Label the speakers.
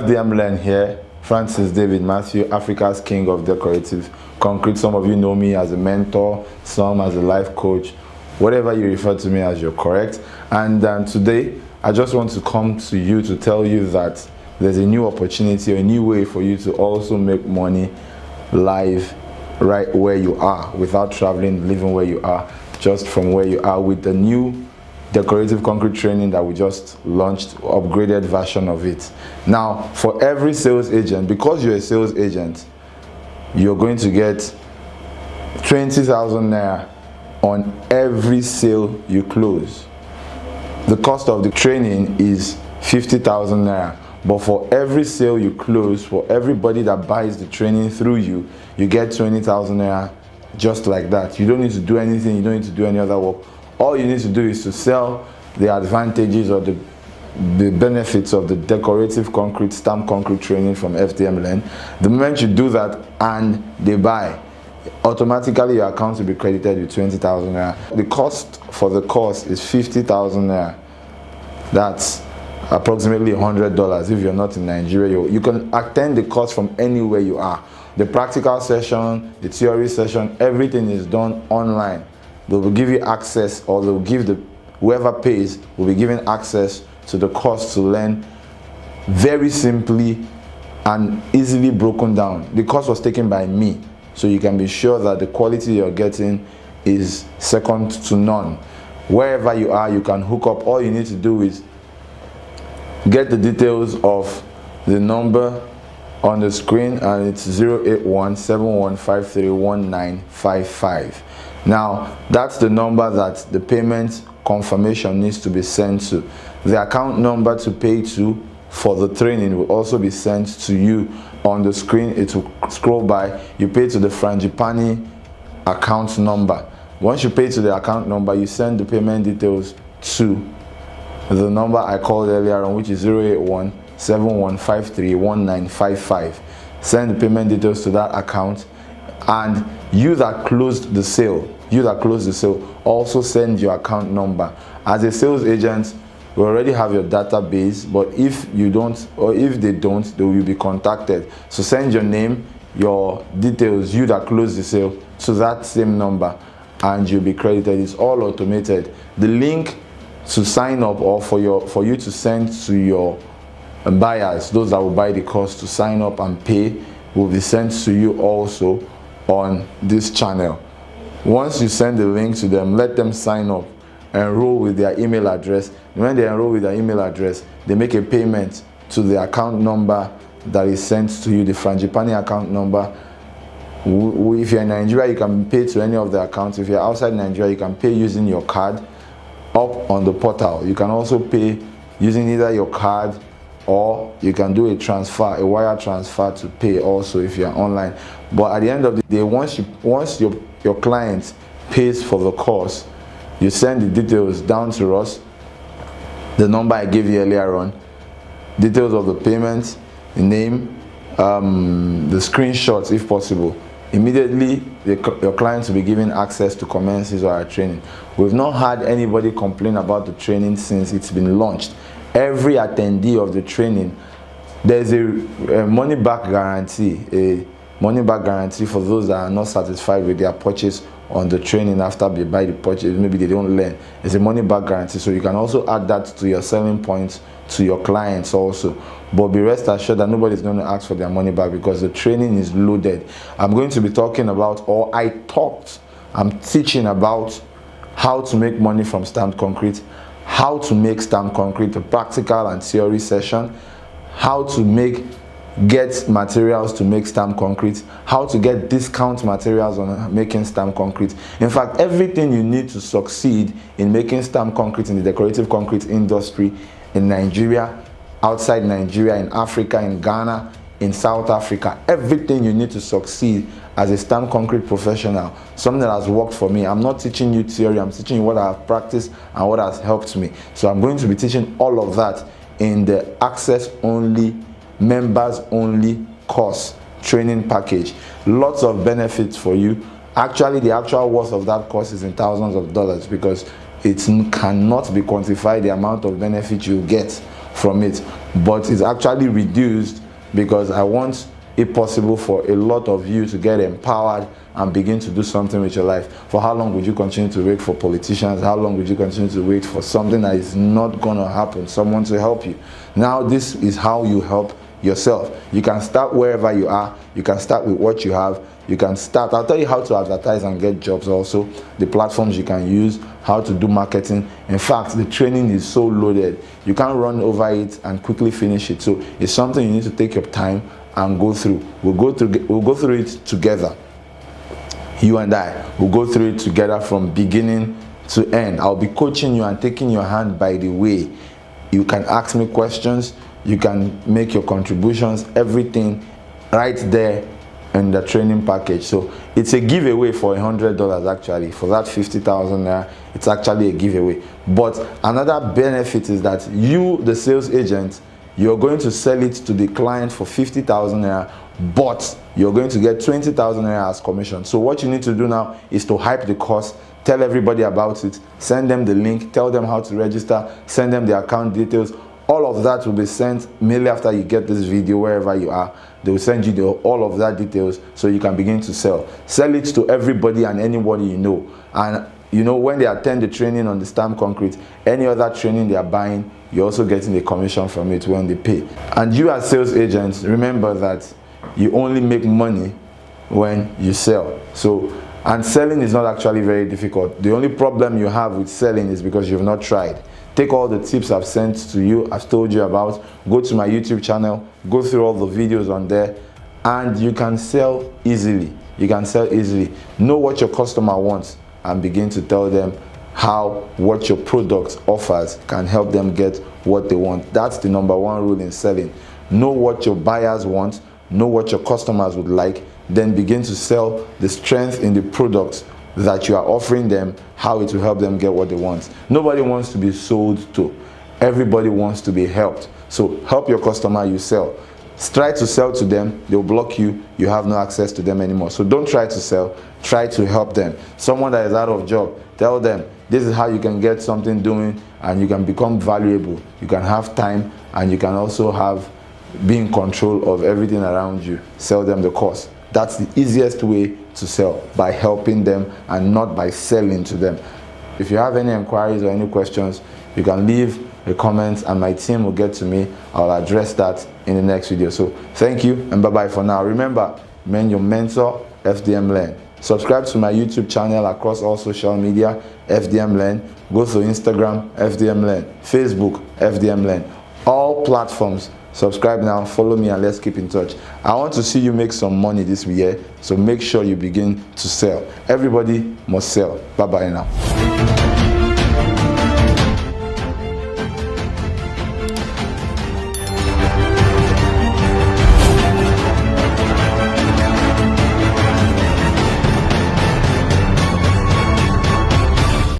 Speaker 1: FDM Learn here, Francis David Matthew, Africa's King of Decorative Concrete. Some of you know me as a mentor, some as a life coach. Whatever you refer to me as, you're correct. And today, I just want to come to you to tell you that there's a new opportunity, a new way for you to also make money live right where you are, without traveling, living where you are, just from where you are, with the new decorative concrete training that we just launched, upgraded version of it. Now, for every sales agent, because you're a sales agent, you're going to get 20,000 naira on every sale you close. The cost of the training is 50,000 naira, but for every sale you close, for everybody that buys the training through you, you get 20,000 naira just like that. You don't need to do anything, you don't need to do any other work. All you need to do is to sell the advantages or the benefits of the decorative concrete, stamp concrete training from FDM Learn. The moment you do that and they buy, automatically your account will be credited with 20,000 naira. The cost for the course is 50,000 naira. That's approximately $100 if you're not in Nigeria. You can attend the course from anywhere you are. The practical session, the theory session, everything is done online. They will give you access, or they will give whoever pays will be given access to the course to learn very simply and easily broken down. The course was taken by me, so you can be sure that the quality you're getting is second to none. Wherever you are, you can hook up. All you need to do is get the details of the number on the screen, and it's 081-7153-1955. Now, that's the number that the payment confirmation needs to be sent to. The account number to pay to for the training will also be sent to you on the screen. It will scroll by. You pay to the Frangipani account number. Once you pay to the account number, you send the payment details to the number I called earlier on, which is 081-7153-1955. Send the payment details to that account, and you that closed the sale, also send your account number. As a sales agent, we already have your database, but if you don't, or if they don't, they will be contacted. So send your name, your details, you that closed the sale, to that same number, and you'll be credited. It's all automated. The link to sign up, or for you to send to your buyers, those that will buy the course, to sign up and pay, will be sent to you also on this channel. Once you send the link to them, let them sign up, enroll with their email address. When they enroll with their email address, they make a payment to the account number that is sent to you, the Frangipani account number. If you're in Nigeria, you can pay to any of the accounts. If you're outside Nigeria, you can pay using your card up on the portal. You can also pay using either your card, or you can do a transfer, a wire transfer to pay also if you're online. But at the end of the day, once your client pays for the course, you send the details down to us, the number I gave you earlier on, details of the payment, the name, the screenshots if possible. Immediately your clients will be given access to commence his or her training. We've not had anybody complain about the training since it's been launched. Every attendee of the training, there's a money back guarantee, for those that are not satisfied with their purchase on the training after they buy the purchase. Maybe they don't learn. It's a money back guarantee, so you can also add that to your selling points to your clients also. But be rest assured that nobody's going to ask for their money back, because the training is loaded. I'm going to be talking about, I'm teaching about how to make money from stamped concrete, how to make stamped concrete, a practical and theory session, how to get materials to make stamped concrete, how to get discount materials on making stamped concrete. In fact, everything you need to succeed in making stamped concrete in the decorative concrete industry in Nigeria, outside Nigeria, in Africa, in Ghana, in South Africa, everything you need to succeed as a stamped concrete professional, something that has worked for me. I'm not teaching you theory, I'm teaching you what I have practiced and what has helped me. So I'm going to be teaching all of that in the access only, members only course training package. Lots of benefits for you. Actually, the actual worth of that course is in thousands of dollars, because it cannot be quantified, the amount of benefit you get from it, but it's actually reduced because I want it possible for a lot of you to get empowered and begin to do something with your life. For how long would you continue to wait for politicians? How long would you continue to wait for something that is not going to happen, someone to help you? Now this is how you help yourself. You can start wherever you are. You can start with what you have. You can start, I'll tell you how to advertise and get jobs also, the platforms you can use, how to do marketing. In fact, the training is so loaded, you can't run over it and quickly finish it. So it's something you need to take your time and go through. We'll go through it together. You and I will go through it together from beginning to end. I'll be coaching you and taking your hand by the way. You can ask me questions, you can make your contributions, everything right there in the training package. So it's a giveaway for $100 actually. For that 50,000 naira, it's actually a giveaway. But another benefit is that you, the sales agent, you're going to sell it to the client for 50,000 naira, but you're going to get 20,000 naira as commission. So what you need to do now is to hype the course, tell everybody about it, send them the link, tell them how to register, send them the account details. All of that will be sent mainly after you get this video, wherever you are. They will send you all of that details so you can begin to sell. Sell it to everybody and anybody you know. And you know, when they attend the training on the Stamp Concrete, any other training they are buying, you're also getting a commission from it when they pay. And you as sales agents, remember that you only make money when you sell. So, and selling is not actually very difficult. The only problem you have with selling is because you've not tried. Take all the tips I've sent to you, I've told you about, go to my YouTube channel, go through all the videos on there, and you can sell easily. You can sell easily. Know what your customer wants and begin to tell them how what your product offers can help them get what they want. That's the number one rule in selling. Know what your buyers want, know what your customers would like, then begin to sell the strength in the product that you are offering them, how it will help them get what they want. Nobody wants to be sold to. Everybody wants to be helped. So help your customer, you sell. Try to sell to them, they'll block you, you have no access to them anymore. So don't try to sell, try to help them. Someone that is out of job, tell them this is how you can get something doing and you can become valuable. You can have time and you can also be in control of everything around you. Sell them the course. That's the easiest way to sell, by helping them and not by selling to them. If you have any inquiries or any questions, you can leave a comment and my team will get to me. I'll address that in the next video. So thank you and bye-bye for now. Remember, remain your mentor, FDM Learn. Subscribe to my YouTube channel across all social media, FDM Learn. Go to Instagram, FDM Learn, Facebook, FDM Learn. All platforms. Subscribe now, follow me, and let's keep in touch. I want to see you make some money this year, so make sure you begin to sell. Everybody must sell. Bye-bye now.